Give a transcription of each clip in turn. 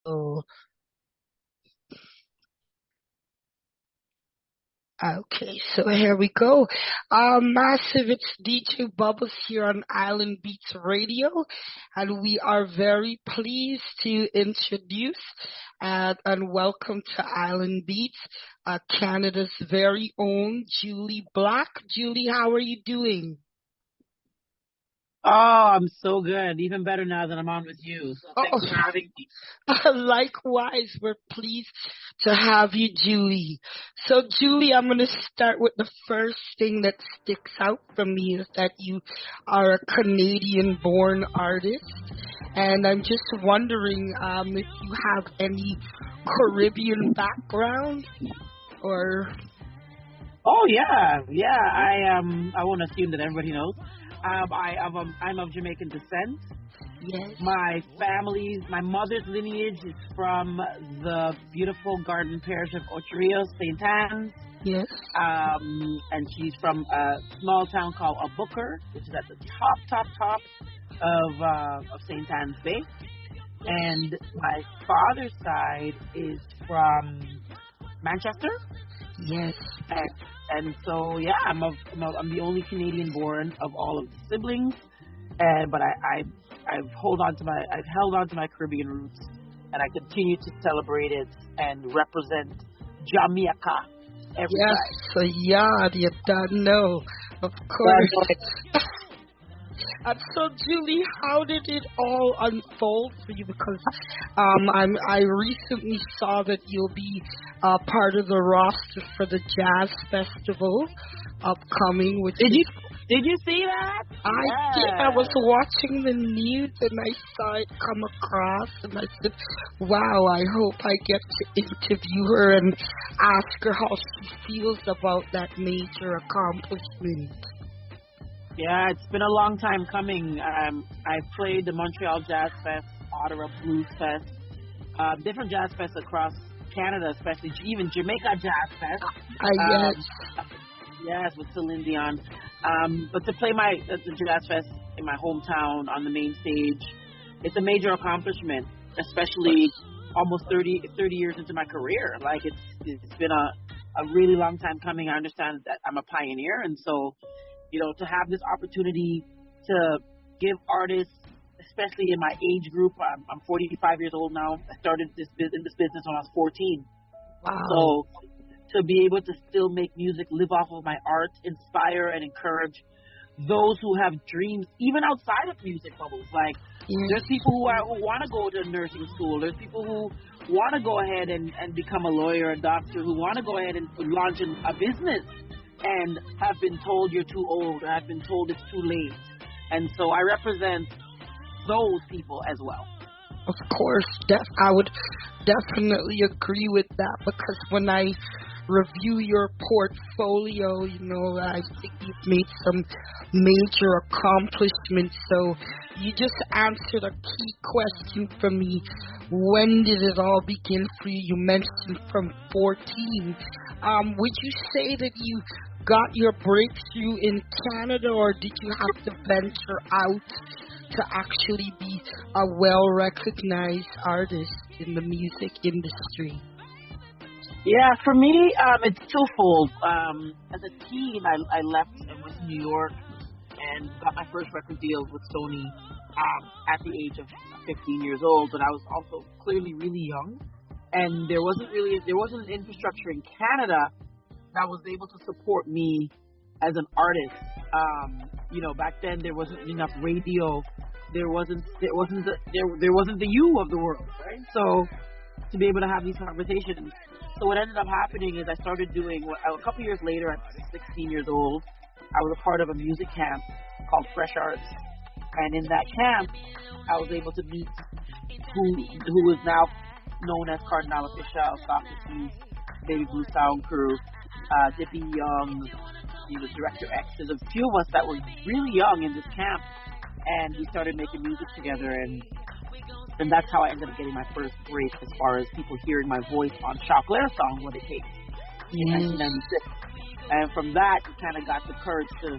Oh, okay, so here we go. Massive, it's DJ Bubbles here on Island Beats Radio, and we are very pleased to introduce and welcome to Island Beats, Canada's very own Jully Black. Julie, how are you doing? Oh, I'm so good. Even better now that I'm on with you. So thanks for Oh, having me. likewise, we're pleased to have you, Julie. So, Julie, I'm going to start with the first thing that sticks out from me is that you are a Canadian-born artist, and I'm just wondering if you have any Caribbean background or Oh yeah, yeah. I won't assume that everybody knows. I'm of Jamaican descent. yes, My mother's lineage is from the beautiful Garden Parish of Ocho Rios, St. Anne's. yes, And she's from a small town called Booker, which is at the top of St. Anne's Bay. And my father's side is from Manchester. yes. And so yeah, I'm the only Canadian born of all of the siblings, and but I've held on to my Caribbean roots, and I continue to celebrate it and represent Jamaica every Yes, time. so yeah, you don't know, of But course. And so, Julie, how did it all unfold for you? Because I recently saw that you'll be part of the roster for the Jazz Festival upcoming, which did is you did you see that? I did. I was Yeah. watching the news and I saw it come across, and I said, "Wow, I hope I get to interview her and ask her how she feels about that major accomplishment." Yeah, it's been a long time coming. I've played the Montreal Jazz Fest, Ottawa Blues Fest, different jazz fests across Canada, especially even Jamaica Jazz Fest. Yes, Um, yes, with Celine Dion. But to play the Jazz Fest in my hometown on the main stage, it's a major accomplishment, especially almost 30 years into my career. Like it's been a really long time coming. I understand that I'm a pioneer, and so to have this opportunity to give artists, especially in my age group, I'm 45 years old now. I started in this business when I was 14. wow, So to be able to still make music, live off of my art, inspire and encourage those who have dreams, even outside of music bubbles. Like yes. there's people who want to go to nursing school. There's people who want to go ahead and become a lawyer, a doctor, who want to go ahead and launch a business and have been told you're too old or have been told it's too late. And so I represent those people as well. Of course, I would definitely agree with that because when I review your portfolio, I think you've made some major accomplishments. So you just answered a key question for me. When did it all begin for you? You mentioned from 14. Would you say that you got your breakthrough in Canada, or did you have to venture out to actually be a well-recognized artist in the music industry? Yeah, for me, it's twofold. As a teen, I left and went to New York and got my first record deal with Sony at the age of 15 years old. But I was also clearly really young, and there wasn't an infrastructure in Canada that was able to support me as an artist. Back then there wasn't enough radio. There wasn't the you of the world, right? So to be able to have these conversations. So what ended up happening is I started doing a couple years later. At 16 years old, I was a part of a music camp called Fresh Arts, and in that camp, I was able to meet who is now known as Cardinal Official, Socrates, Baby Blue Sound Crew, Dippy Young, Director X. There's a few of us that were really young in this camp, and we started making music together, and that's how I ended up getting my first break as far as people hearing my voice on Chocolate's song What It Takes in Yes. 1996. And from that, you kind of got the courage to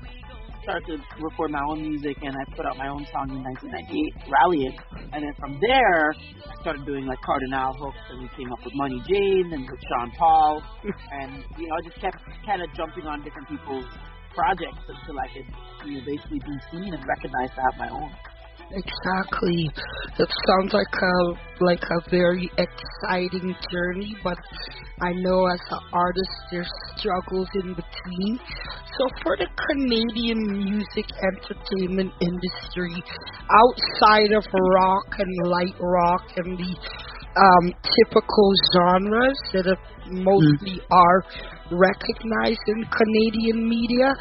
started to record my own music, and I put out my own song in 1998, Rallying. And then from there, I started doing like Cardinal hooks, and we came up with Money Jane and with Sean Paul, and I just kept kind of jumping on different people's projects until I could basically be seen and recognized to have my own. Exactly. It sounds like a very exciting journey, but I know as an artist there's struggles in between. So for the Canadian music entertainment industry, outside of rock and light rock and the typical genres that mostly are recognized in Canadian media,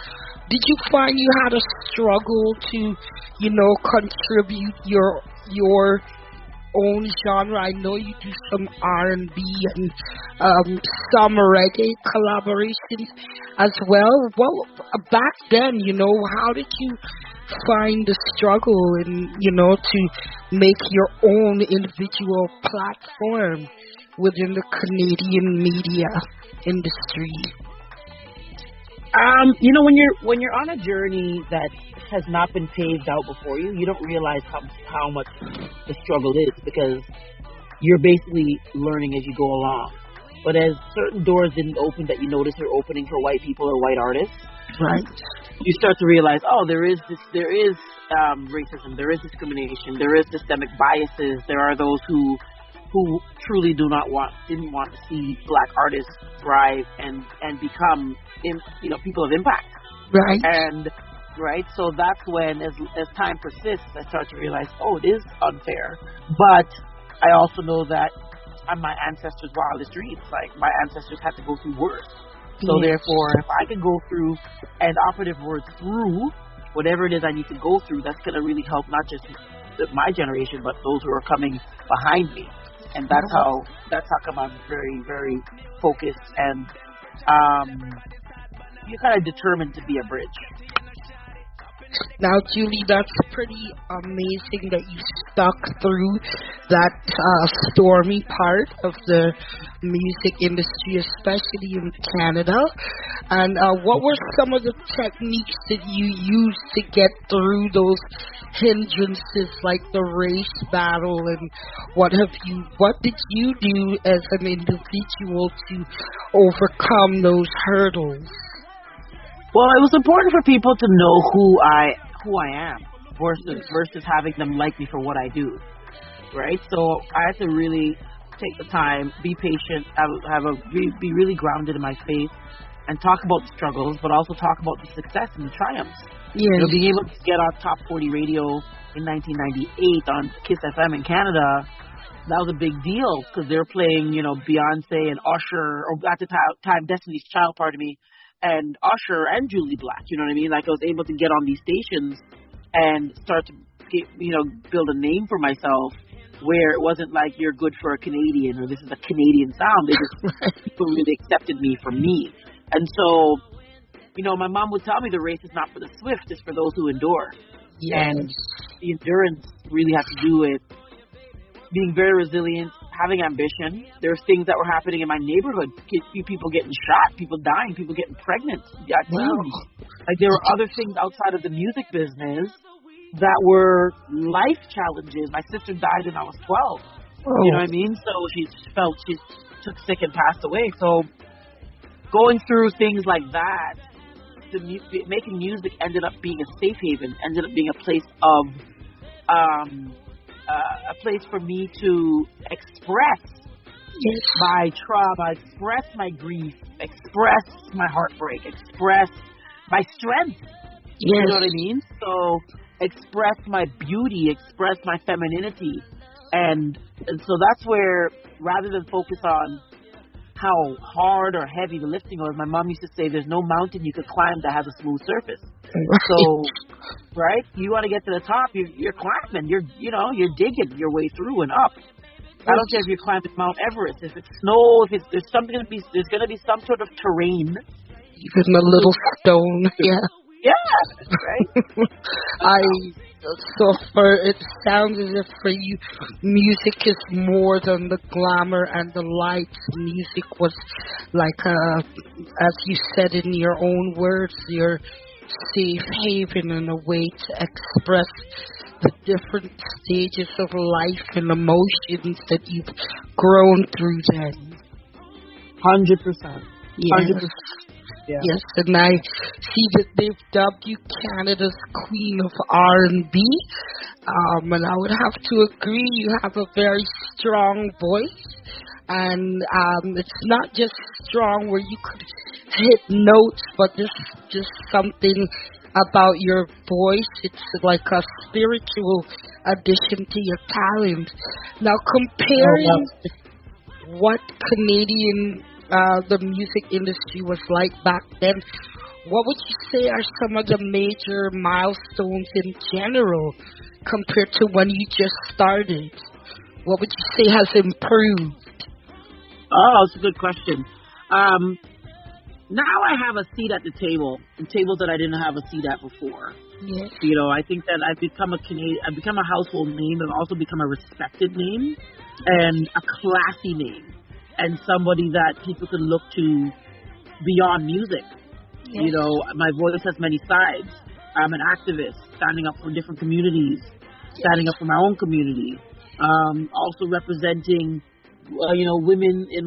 did you find you had a struggle to, contribute your own genre? I know you do some R&B and some reggae collaborations as well. Well, back then, how did you find the struggle in, to make your own individual platform within the Canadian media industry? When you're on a journey that has not been paved out before you, you don't realize how much the struggle is, because you're basically learning as you go along. But as certain doors didn't open that you notice are opening for white people or white artists, right, you start to realize, there is racism, there is discrimination, there is systemic biases. There are those who truly didn't want to see black artists thrive and become people of impact. Right. And so that's when, as time persists, I start to realize, it is unfair. But I also know that I'm my ancestors' wildest dreams. Like, my ancestors had to go through worse. So therefore, if I can go through, and operative word through, whatever it is I need to go through, that's going to really help not just my generation, but those who are coming behind me. And that's how come I'm very, very focused and you're kind of determined to be a bridge. Now, Jully, that's pretty amazing that you stuck through that stormy part of the music industry, especially in Canada. And what were some of the techniques that you used to get through those hindrances, like the race battle, and what did you do as an individual to overcome those hurdles? Well, it was important for people to know who I am versus having them like me for what I do, right? So I had to really take the time, be patient, be really grounded in my faith, and talk about the struggles, but also talk about the success and the triumphs. Yes. Being able to get on top 40 radio in 1998 on Kiss FM in Canada, that was a big deal because they were playing, Beyonce and Usher, or at the time Destiny's Child, and Usher and Jully Black, you know what I mean? Like, I was able to get on these stations and start to get, build a name for myself where it wasn't like you're good for a Canadian or this is a Canadian sound. They just, people really accepted me for me. And so, my mom would tell me the race is not for the swift, it's for those who endure. Yes. And the endurance really has to do with being very resilient, having ambition. There's things that were happening in my neighborhood. People getting shot, people dying, people getting pregnant. Wow. Like, there were other things outside of the music business that were life challenges. My sister died when I was 12. Oh. You know what I mean? So she took sick and passed away. So going through things like that, making music ended up being a safe haven, ended up being a place for me to express my trauma, express my grief, express my heartbreak, express my strength. Yes. You know what I mean? So express my beauty, express my femininity. And so that's where, rather than focus on how hard or heavy the lifting was, my mom used to say there's no mountain you could climb that has a smooth surface. So, right? You want to get to the top, you're climbing, you're digging your way through and up. I don't care if you're climbing Mount Everest, if it's snow, there's going to be some sort of terrain. Even a little stone, yeah. Yeah, right? It sounds as if for you, music is more than the glamour and the lights. Music was like, as you said in your own words, your safe haven and a way to express the different stages of life and emotions that you've grown through then. 100%. Yes. 100%. Yeah. Yes, and I see that they've dubbed you Canada's Queen of R&B. And I would have to agree, you have a very strong voice. And it's not just strong where you could hit notes, but this just something about your voice. It's like a spiritual addition to your talent. Now, comparing what Canadian the music industry was like back then, what would you say are some of the major milestones in general compared to when you just started? What would you say has improved? Oh, it's a good question. Now I have a seat at the table, and tables that I didn't have a seat at before. Yes. You know, I think that I've become a household name, and also become a respected name, and a classy name, and somebody that people can look to beyond music. Yes. You know, my voice has many sides. I'm an activist, standing up for different communities, standing up for my own community, also representing, women at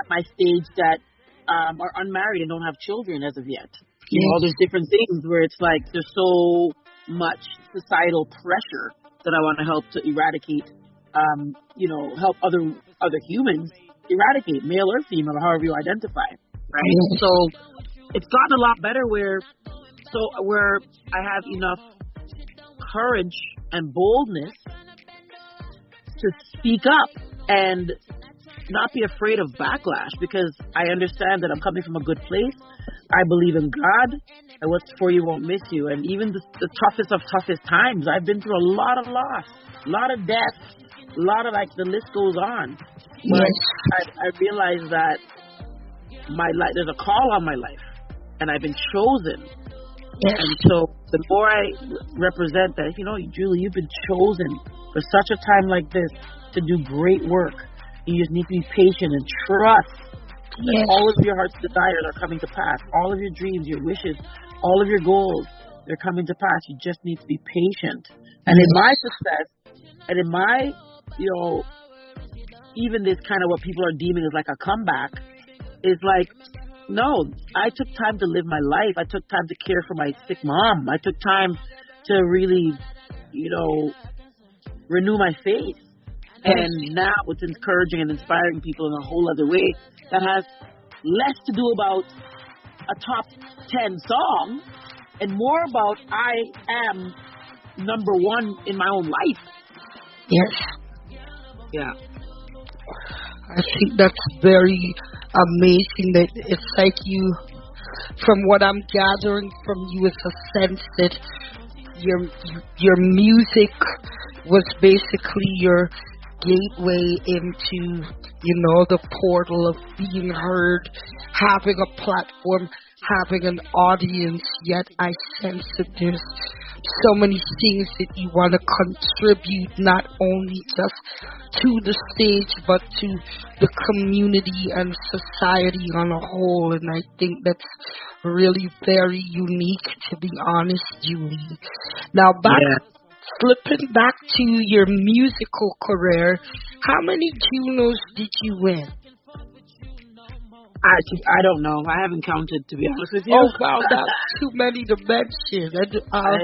my stage that are unmarried and don't have children as of yet. You know, there's different things where it's like there's so much societal pressure that I want to help to eradicate. Help other humans eradicate, male or female, or however you identify. Right. So it's gotten a lot better where I have enough courage and boldness to speak up and not be afraid of backlash, because I understand that I'm coming from a good place. I believe in God, and what's for you won't miss you. And even the toughest of toughest times, I've been through a lot of loss, a lot of death, a lot of, the list goes on. But I realize that my life, there's a call on my life, and I've been chosen. Yes. And so the more I represent that, Julie, you've been chosen for such a time like this to do great work. You just need to be patient and trust that all of your heart's desires are coming to pass. All of your dreams, your wishes, all of your goals, they're coming to pass. You just need to be patient. And in my success, and in my, even this kind of what people are deeming as like a comeback, is like, no, I took time to live my life. I took time to care for my sick mom. I took time to really, renew my faith. And now it's encouraging and inspiring people in a whole other way that has less to do about a top 10 song and more about I am number one in my own life. Yes. Yeah. I think that's very amazing that it's like you, from what I'm gathering from you, it's a sense that your music was basically your gateway into, the portal of being heard, having a platform, having an audience. Yet I sense that there's so many things that you want to contribute, not only just to the stage, but to the community and society on a whole. And I think that's really very unique, to be honest, Julie. Now, flipping back to your musical career, how many Junos did you win? I don't know. I haven't counted, to be honest with you. Oh, wow, that's too many to mention. I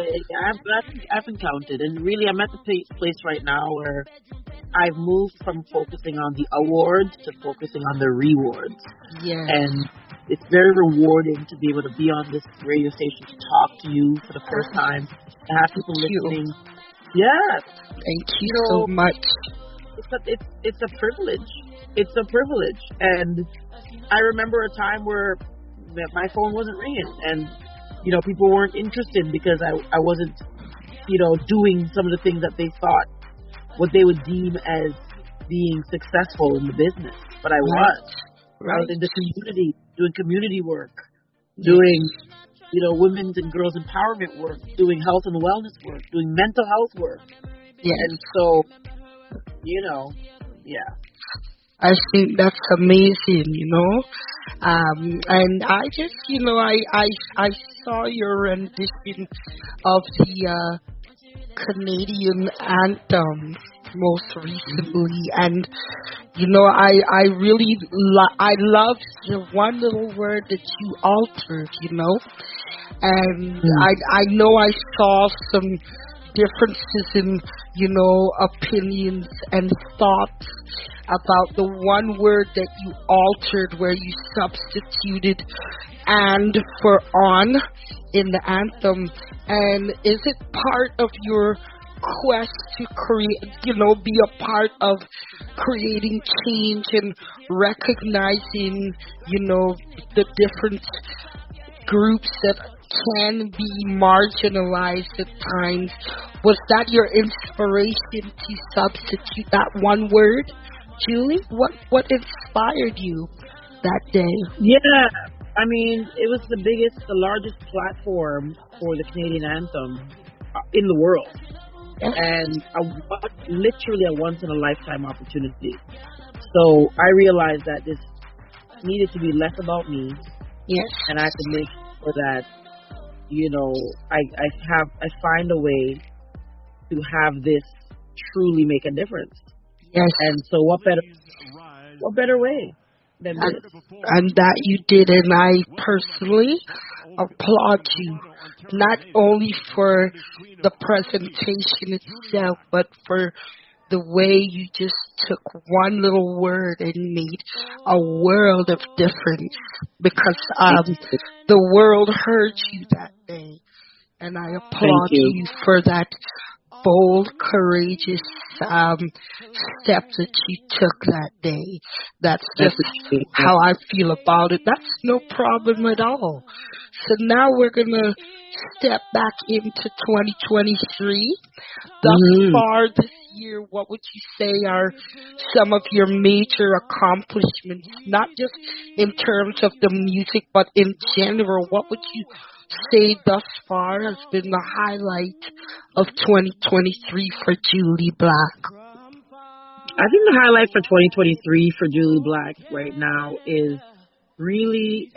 haven't counted. And really, I'm at the place right now where I've moved from focusing on the awards to focusing on the rewards. Yeah. And it's very rewarding to be able to be on this radio station, to talk to you for the first time, to have people listening. Yeah. Thank you so much. It's a privilege. It's a privilege. And I remember a time where my phone wasn't ringing, and people weren't interested because I wasn't doing some of the things that they thought what they would deem as being successful in the business. But I was. I was in the community, doing community work, doing women's and girls empowerment work, doing health and wellness work, doing mental health work. Yeah. And so yeah. I think that's amazing, And I just, I saw your rendition of the Canadian anthem most recently, and I really I loved the one little word that you altered, and I know I saw some differences in opinions and thoughts about the one word that you altered, where you substituted "and" for "on" in the anthem. And is it part of your quest to create, be a part of creating change and recognizing, the different groups that can be marginalized at times? Was that your inspiration to substitute that one word, Julie? What inspired you that day? Yeah, I mean, it was the largest platform for the Canadian anthem in the world, and literally a once in a lifetime opportunity. So I realized that this needed to be less about me, yes, and I had to make sure that I find a way to have this truly make a difference. Yes, and so what better way than this? And that you did, and I personally applaud you, not only for the presentation itself, but for the way you just took one little word and made a world of difference, because the world heard you that day, and I applaud you for that bold, courageous step that you took that day. That's just how I feel about it. That's no problem at all. So now we're going to step back into 2023. Thus far this year, what would you say are some of your major accomplishments, not just in terms of the music, but in general? What would you say thus far has been the highlight of 2023 for Jully Black? I think the highlight for 2023 for Jully Black right now is really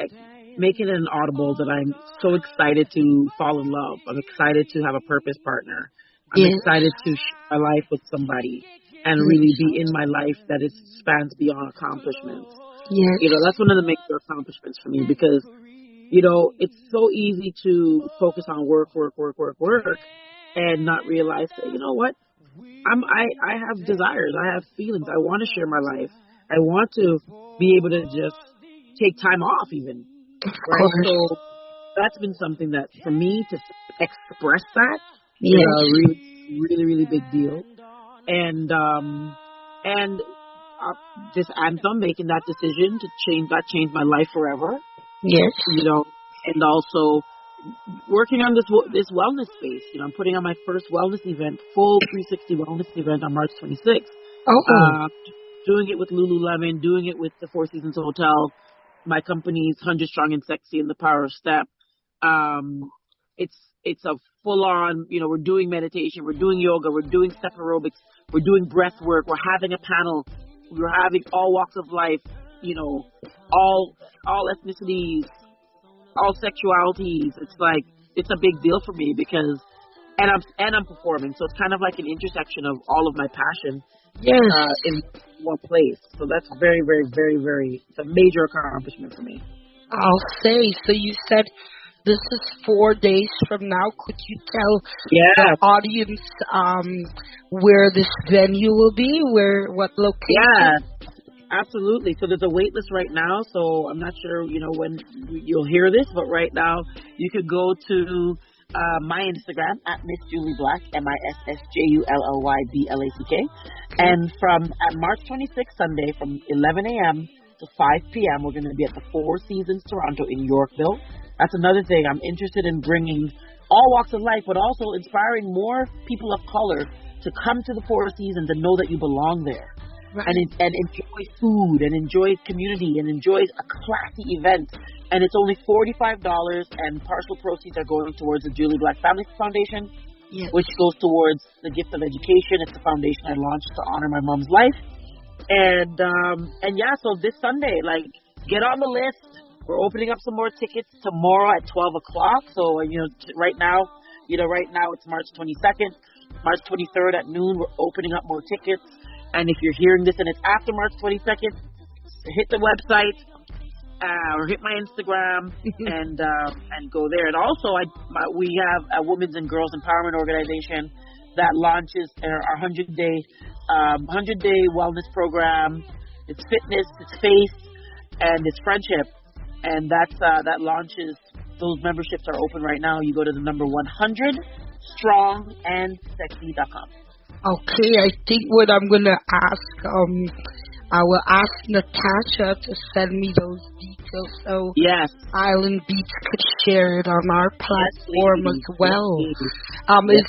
making it an audible that I'm so excited to fall in love. I'm excited to have a purpose partner. I'm excited to share my life with somebody and really be in my life that it spans beyond accomplishments. That's one of the major accomplishments for me, because it's so easy to focus on work, and not realize that, what? I have desires. I have feelings. I want to share my life. I want to be able to just take time off even. Right? So that's been something that, for me to express that is a really, really, really big deal. And this anthem, making that decision to changed my life forever. Yes. And also working on this wellness space. I'm putting on my first wellness event, full 360 wellness event on March 26th. Doing it with Lululemon, doing it with the Four Seasons Hotel, my company's 100 Strong and Sexy and the Power of Step. It's a full on, we're doing meditation, we're doing yoga, we're doing step aerobics, we're doing breath work, we're having a panel, we're having all walks of life, all ethnicities, all sexualities. It's a big deal for me because, and I'm performing, so it's kind of like an intersection of all of my passion in one place. So that's very, very, very, very, it's a major accomplishment for me. I'll say. So you said this is 4 days from now. Could you tell the audience where this venue will be? What location? Yeah, absolutely. So there's a wait list right now. So I'm not sure, when you'll hear this, but right now you could go to my Instagram at Miss Jully Black, MissJullyblack, and at March 26th Sunday from 11 a.m. to 5 p.m. we're going to be at the Four Seasons Toronto in Yorkville. That's another thing. I'm interested in bringing all walks of life, but also inspiring more people of color to come to the Four Seasons and know that you belong there. Right. And enjoy food and enjoy community and enjoy a classy event. And it's only $45, and partial proceeds are going towards the Jully Black Family Foundation, which goes towards the gift of education. It's the foundation I launched to honor my mom's life. And so this Sunday, get on the list. We're opening up some more tickets tomorrow at 12 o'clock. So, right now it's March 22nd. March 23rd at noon, we're opening up more tickets. And if you're hearing this and it's after March 22nd, hit the website or hit my Instagram and go there. And also, we have a women's and girls empowerment organization that launches our 100-day wellness program. It's fitness, it's faith, and it's friendship. And that launches. Those memberships are open right now. You go to the number 100 strongandsexy.com. Okay, I think what I'm gonna ask, I will ask Natasha to send me those details so yes, Island Beats could share it on our platform as well. Yes,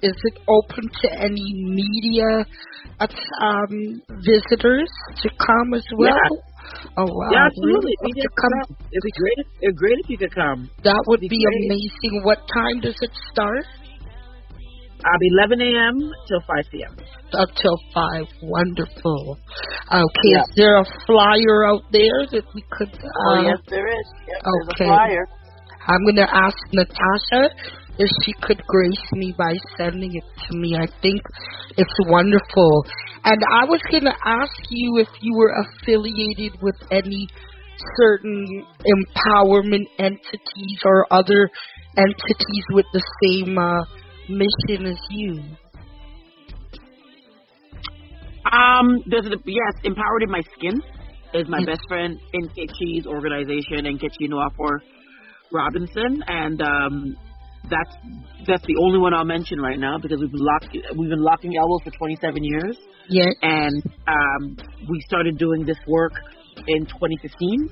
is it open to any media visitors to come as well? Yeah. Oh wow! Yeah, absolutely. It'd be great. It'd be great if you could come. That would be amazing. What time does it start? 11 a.m. till 5 p.m. Until 5. Wonderful. Okay, Is there a flyer out there that we could... yes, there is. Yes, okay. There's a flyer. I'm going to ask Natasha if she could grace me by sending it to me. I think it's wonderful. And I was going to ask you if you were affiliated with any certain empowerment entities or other entities with the same mission as you. Yes, Empowered in My Skin is my best friend in Nkechi's organization, Nkechi Nwafor Robinson, and that's the only one I'll mention right now because we've been locking elbows for 27 years. Yes. And we started doing this work in 2015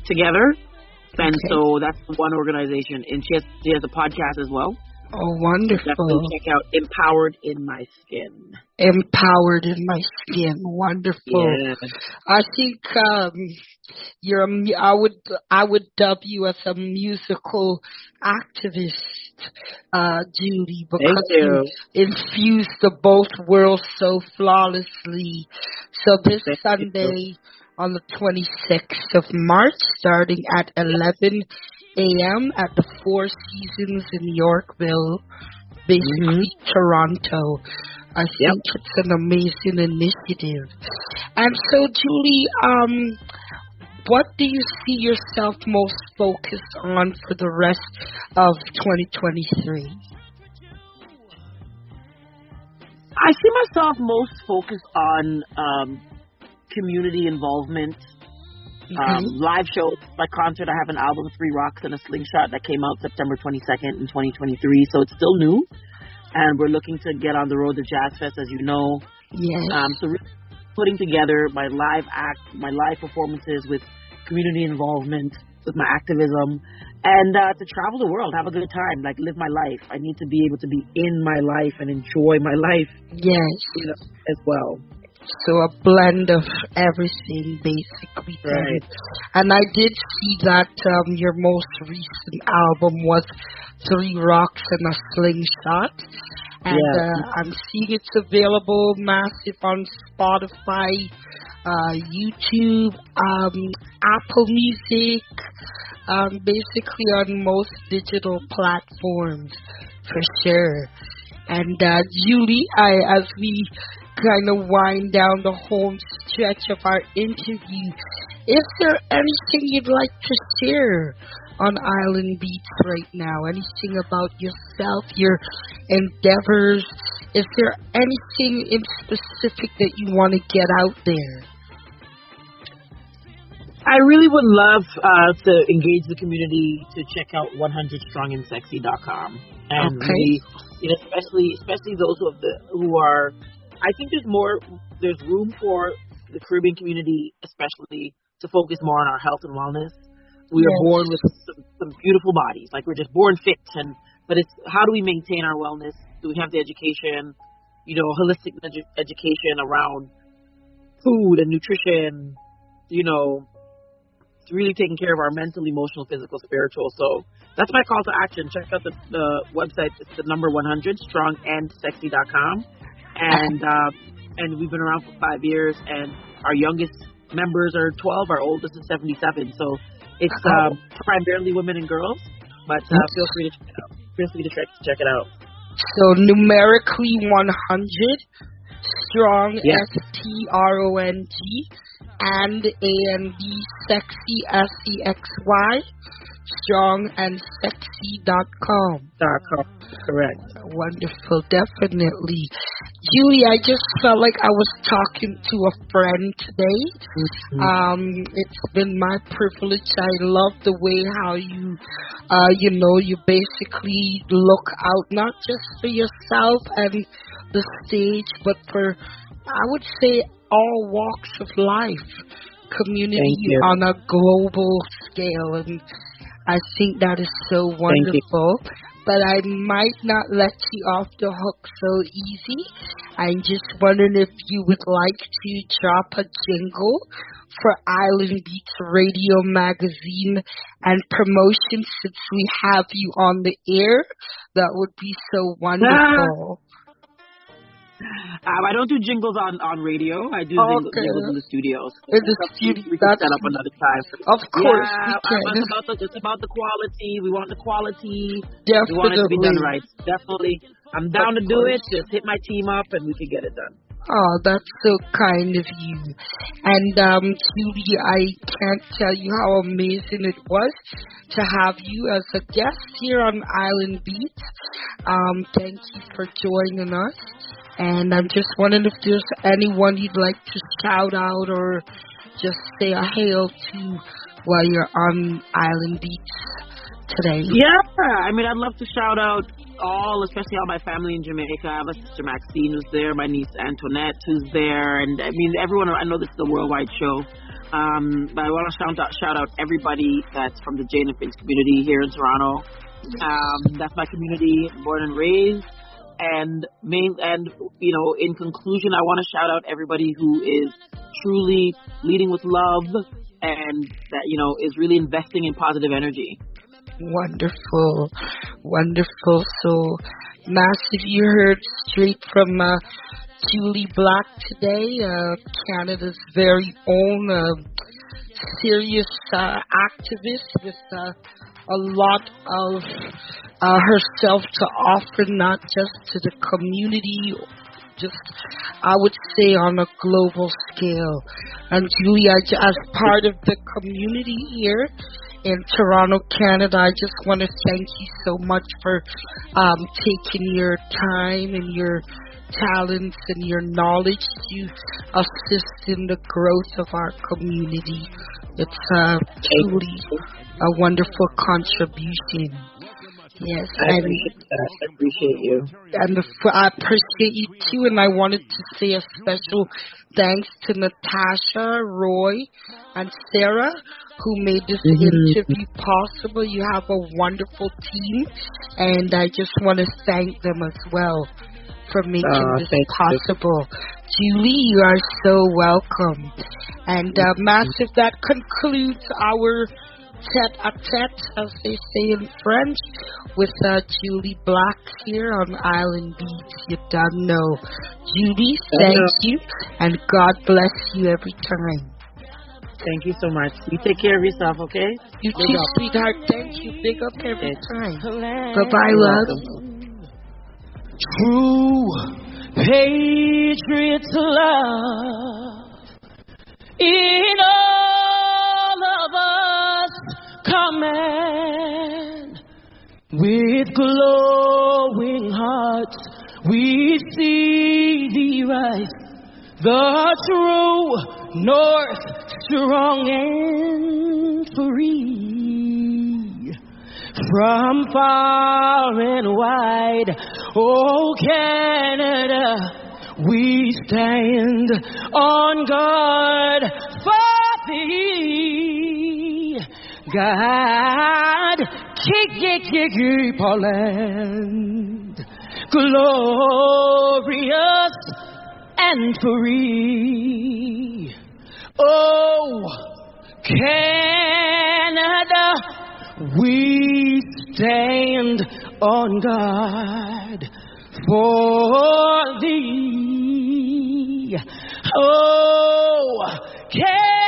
together, and so that's one organization, and she has a podcast as well. Oh, wonderful. Definitely check out Empowered in My Skin. Empowered in My Skin. Wonderful. Yeah. I think I would dub you as a musical activist, Jully, because you infuse the both worlds so flawlessly. So this Sunday on the 26th of March, starting at 11 a.m. at the Four Seasons in Yorkville, basically Toronto. I think it's an amazing initiative. And so, Jully, what do you see yourself most focused on for the rest of 2023? I see myself most focused on community involvement. Live shows, my concert. I have an album, 3 Rocks and a Slingshot, that came out September 22nd in 2023. So it's still new, and we're looking to get on the road to Jazz Fest, as you know. Yes. So really putting together my live performances with community involvement, with my activism, and to travel the world, have a good time, like live my life. I need to be able to be in my life and enjoy my life. Yes. As well. So a blend of everything, basically. Right. And I did see that your most recent album was 3 Rocks and a Slingshot. And I'm seeing it's available massive on Spotify, YouTube, Apple Music, basically on most digital platforms, for sure. And Jully, as we kind of wind down the home stretch of our interview, is there anything you'd like to share on Island Beats right now? Anything about yourself, your endeavors? Is there anything in specific that you want to get out there? I really would love to engage the community to check out 100strongandsexy.com. And really, especially those who are, I think there's room for the Caribbean community, especially, to focus more on our health and wellness. We are born with some beautiful bodies, like we're just born fit, but it's how do we maintain our wellness? Do we have the education, holistic education around food and nutrition, really taking care of our mental, emotional, physical, spiritual. So that's my call to action. Check out the website. It's the number 100 strongandsexy.com. And we've been around for 5 years, and our youngest members are 12. Our oldest is 77. So it's primarily women and girls. But feel free to check it out. Feel free to check it out. So numerically 100, strong, STRONG, and AND, sexy, SEXY, strongandSexy.com. Correct. Wonderful, definitely. Jully, I just felt like I was talking to a friend today. It's been my privilege. I love the way how you, you basically look out not just for yourself and the stage, but for, I would say, all walks of life, community on a global scale, and I think that is so wonderful. But I might not let you off the hook so easy. I'm just wondering if you would like to drop a jingle for Island Beats Radio Magazine and promotion since we have you on the air. That would be so wonderful. I don't do jingles on radio. I do jingles in the studios. In the studio, we can set up another time. Of course, we can. It's about the quality. We want the quality. Definitely. We want it to be done right. Definitely. I'm down to do it. Just hit my team up and we can get it done. Oh, that's so kind of you. And Jully, I can't tell you how amazing it was to have you as a guest here on Island Beats. Thank you for joining us. And I'm just wondering if there's anyone you'd like to shout out or just say a hail to while you're on Island Beats today. Yeah, I mean, I'd love to shout out especially all my family in Jamaica. I have a sister Maxine who's there, my niece Antoinette who's there, and I mean, everyone. I know this is a worldwide show, but I want to shout out everybody that's from the Jane and Finch community here in Toronto. That's my community, born and raised. And in conclusion, I want to shout out everybody who is truly leading with love and that, is really investing in positive energy. Wonderful. So, massive, you heard straight from Jully Black today, Canada's very own serious activist with a lot of herself to offer, not just to the community, just I would say on a global scale. And Jully, as part of the community here in Toronto, Canada, I just want to thank you so much for taking your time and your talents and your knowledge to assist in the growth of our community. It's truly a wonderful contribution. Yes, I appreciate you. And I appreciate you too. And I wanted to say a special thanks to Natasha, Roy, and Sarah who made this interview possible. You have a wonderful team, and I just want to thank them as well for making this possible. Jully, you are so welcome. And massive, that concludes our tete-a-tete, as they say in French, with Jully Black here on Island Beats. You don't know. Jully, thank you, and God bless you every time. Thank you so much. You take care of yourself, okay? You too, sweetheart. Thank you. Big up every time. Bye-bye, love. True patriots love in all of us command. With glowing hearts we see thee rise, the true north, strong and free. From far and wide, oh Canada, we stand on guard for thee. God, keep our land glorious and free. Oh, Canada, we stand on guard for thee. Oh, Canada.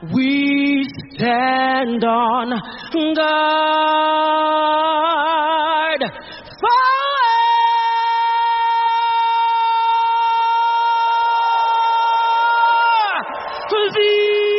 we stand on guard. For thee.